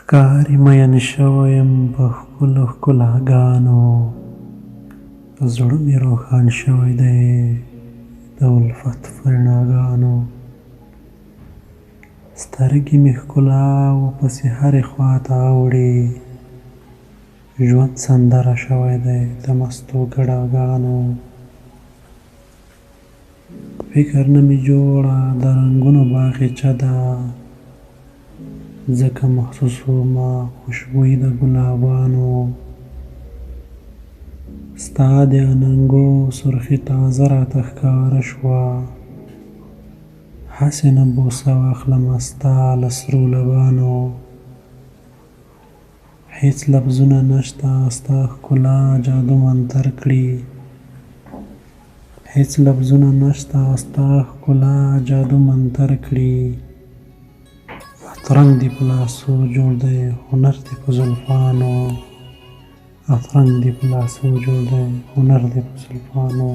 ښکاري مین شوی یم په ښکلو ښکلاګانو، زړه مې روښان شوی دی د الفت په رڼاګانو. سترګې مې ښکلاوو پسې هرې خواته اوړي، ژوند سندره شوی دی د مستو ګډاګانو. فکر نه مې جوړه د رنګونو باغچه ده، ځکه محسوسومه خوشبويي د ګلابانو. ستا د اننګو سرخي تازه راته ښکاره شوه، هسې نه بوسه واخلمه ستا له سرو لبانو. هېڅ لفظونه نشته ستا ښکلا جادو منتر کړي، هېڅ لفظونه نشته ستا ښکلا جادو منتر کړي. افرنګ دې په لاسو جوړ دی هنر دې په زلفانو، افرنګ دې په لاسو جوړ دی هنر دې په زلفانو.